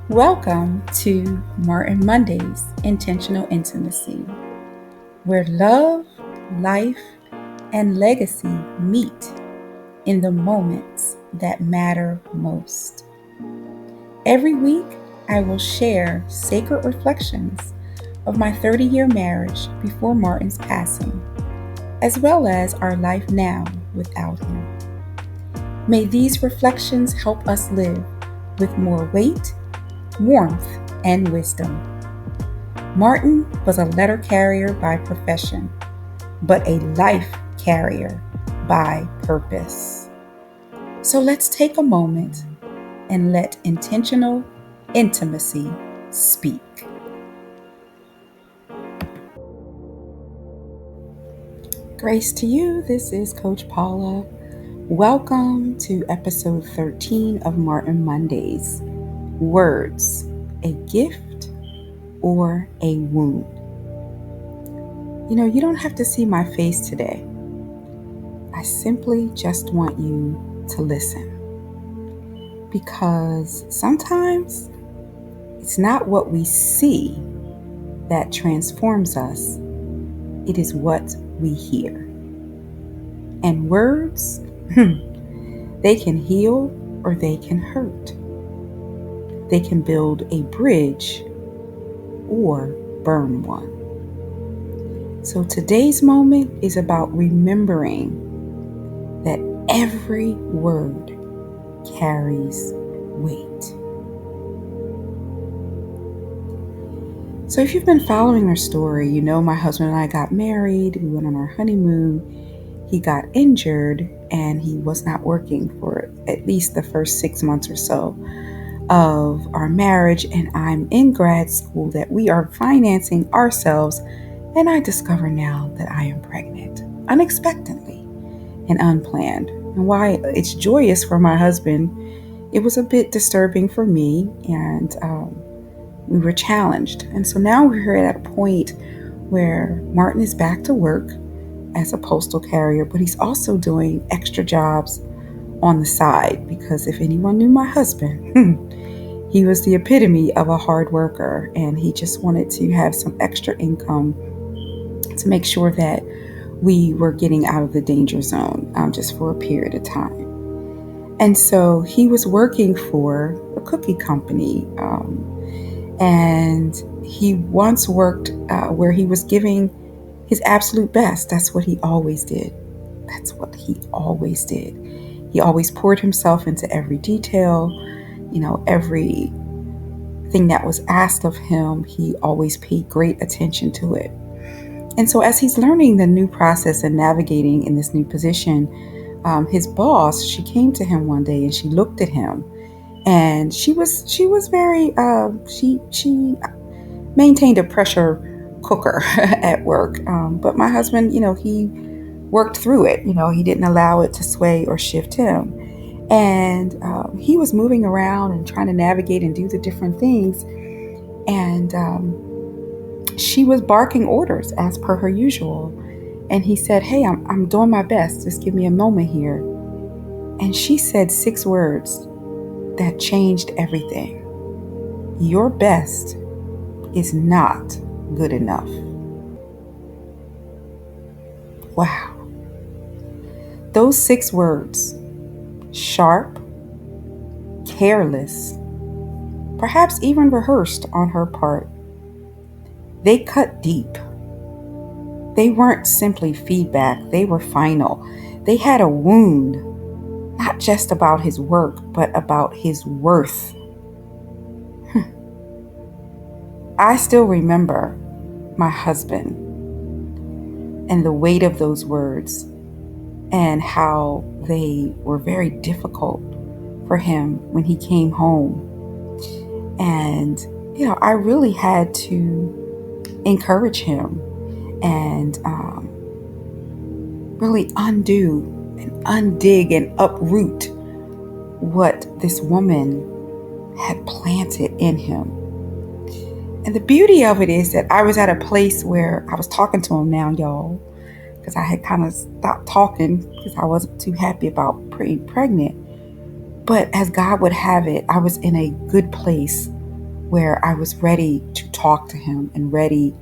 Welcome to Martin Monday's Intentional Intimacy, where love, life, and legacy meet in the moments that matter most. Every week, I will share sacred reflections of my 30-year marriage before Martin's passing, as well as our life now without him. May these reflections help us live with more weight, warmth, and wisdom. Martin was a letter carrier by profession, but a life carrier by purpose. So let's take a moment and let intentional intimacy speak. Grace to you. This is Coach Paula. Welcome to episode 13 of Martin Mondays. Words, a gift or a wound. You don't have to see my face today. I simply just want you to listen. Because sometimes it's not what we see that transforms us, it is what we hear. And words, they can heal or they can hurt. They can build a bridge or burn one. So today's moment is about remembering that every word carries weight. So if you've been following our story, you know my husband and I got married, we went on our honeymoon, he got injured, and he was not working for at least the first 6 months or so of our marriage, and I'm in grad school that we are financing ourselves, and I discover now that I am pregnant, unexpectedly and unplanned. And why it's joyous for my husband, it was a bit disturbing for me, and we were challenged. And so now we're at a point where Martin is back to work as a postal carrier, but he's also doing extra jobs on the side, because if anyone knew my husband, he was the epitome of a hard worker, and he just wanted to have some extra income to make sure that we were getting out of the danger zone just for a period of time. And so he was working for a cookie company, and he once worked where he was giving his absolute best. That's what he always did. That's what he always did. He always poured himself into every detail, everything that was asked of him, he always paid great attention to it. And so as he's learning the new process and navigating in this new position, his boss, she came to him one day and she looked at him, and she was very, she maintained a pressure cooker at work. But my husband, he worked through it. He didn't allow it to sway or shift him. And he was moving around and trying to navigate and do the different things. And she was barking orders as per her usual. And he said, "Hey, I'm doing my best. Just give me a moment here." And she said 6 words that changed everything. "Your best is not good enough." Wow. Those 6 words, sharp, careless, perhaps even rehearsed on her part, they cut deep. They weren't simply feedback, they were final. They had a wound, not just about his work, but about his worth. I still remember my husband and the weight of those words and how they were very difficult for him when he came home. And, I really had to encourage him and really undo and undig and uproot what this woman had planted in him. And the beauty of it is that I was at a place where I was talking to him now, y'all, because I had kind of stopped talking because I wasn't too happy about being pregnant. But as God would have it, I was in a good place where I was ready to talk to him and ready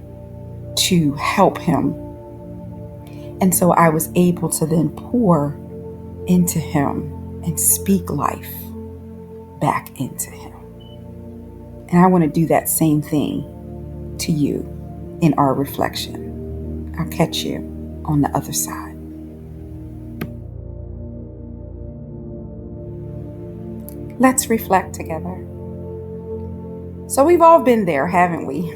to help him. And so I was able to then pour into him and speak life back into him. And I want to do that same thing to you in our reflection. I'll catch you on the other side. Let's reflect together. So we've all been there, haven't we?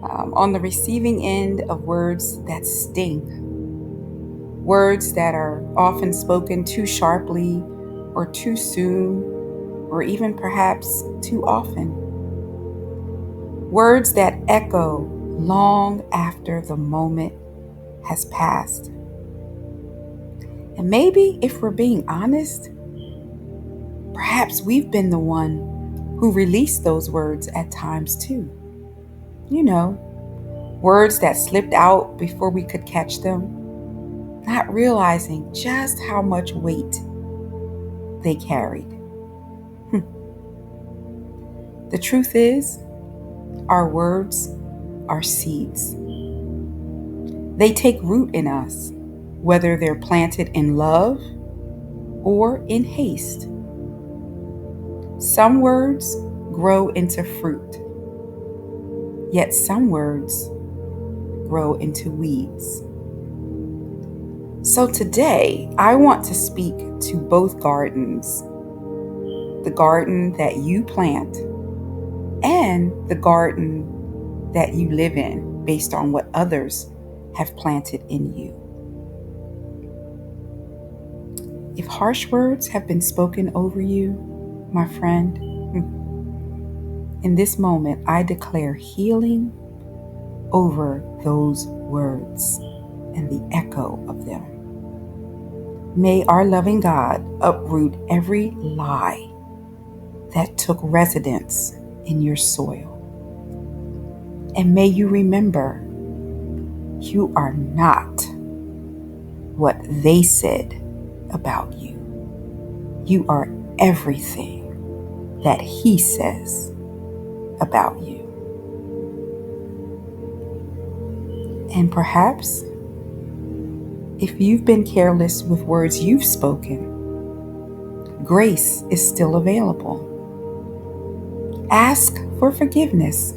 On the receiving end of words that sting. Words that are often spoken too sharply or too soon, or even perhaps too often. Words that echo long after the moment has passed. And maybe if we're being honest, perhaps we've been the one who released those words at times too. You know, words that slipped out before we could catch them, not realizing just how much weight they carried. The truth is, our words are seeds. They take root in us, whether they're planted in love or in haste. Some words grow into fruit, yet some words grow into weeds. So today, I want to speak to both gardens, the garden that you plant and the garden that you live in based on what others have planted in you. If harsh words have been spoken over you, my friend, in this moment, I declare healing over those words and the echo of them. May our loving God uproot every lie that took residence in your soil. And may you remember, you are not what they said about you. You are everything that He says about you. And perhaps, if you've been careless with words you've spoken, grace is still available. Ask for forgiveness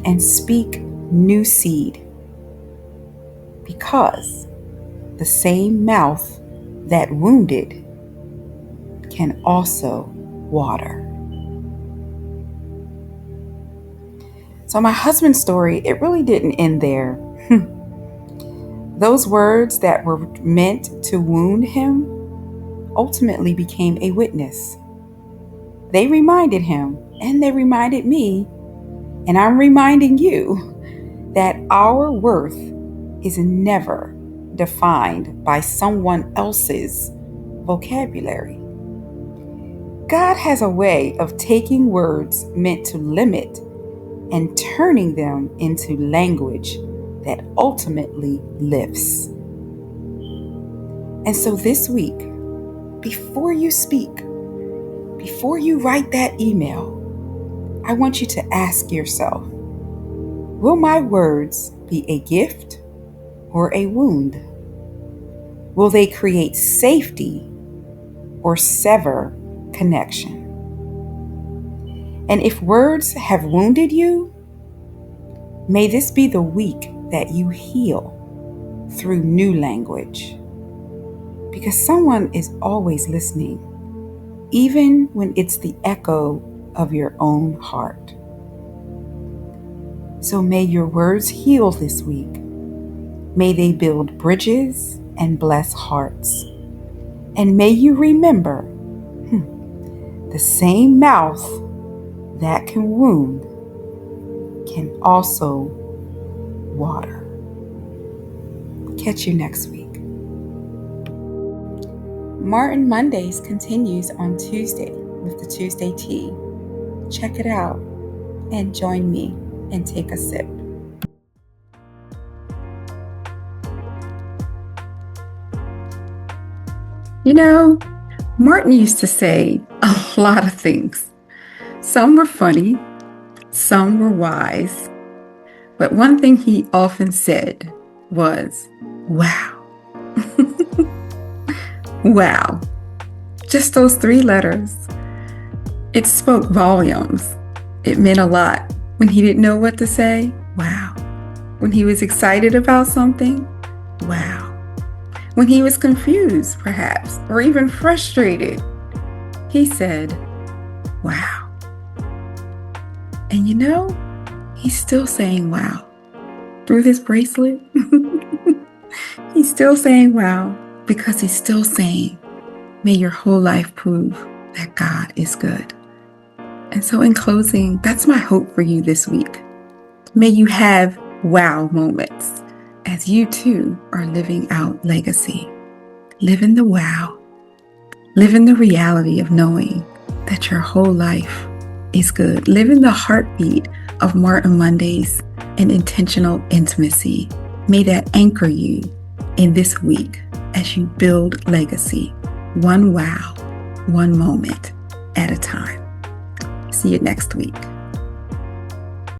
and speak new seed, because the same mouth that wounded can also water. So my husband's story, it really didn't end there. Those words that were meant to wound him ultimately became a witness. They reminded him, and they reminded me, and I'm reminding you, that our worth is never defined by someone else's vocabulary. God has a way of taking words meant to limit and turning them into language that ultimately lifts. And so this week, before you speak, before you write that email, I want you to ask yourself, will my words be a gift or a wound? Will they create safety or sever connection? And if words have wounded you, may this be the week that you heal through new language. Because someone is always listening, even when it's the echo of your own heart. So may your words heal this week. May they build bridges and bless hearts. And may you remember, the same mouth that can wound can also water. Catch you next week. Martin Mondays continues on Tuesday with the Tuesday Tea. Check it out and join me and take a sip. You know, Martin used to say a lot of things. Some were funny, some were wise, but one thing he often said was, wow. Wow. Just those 3 letters. It spoke volumes. It meant a lot. When he didn't know what to say, wow. When he was excited about something, wow. When he was confused, perhaps, or even frustrated, he said, wow. And you know, he's still saying wow. Through this bracelet, he's still saying wow, because he's still saying, may your whole life prove that God is good. And so in closing, that's my hope for you this week. May you have wow moments as you too are living out legacy. Live in the wow. Live in the reality of knowing that your whole life is good. Live in the heartbeat of Martin Mondays and intentional intimacy. May that anchor you in this week as you build legacy, one wow, one moment at a time. See you next week.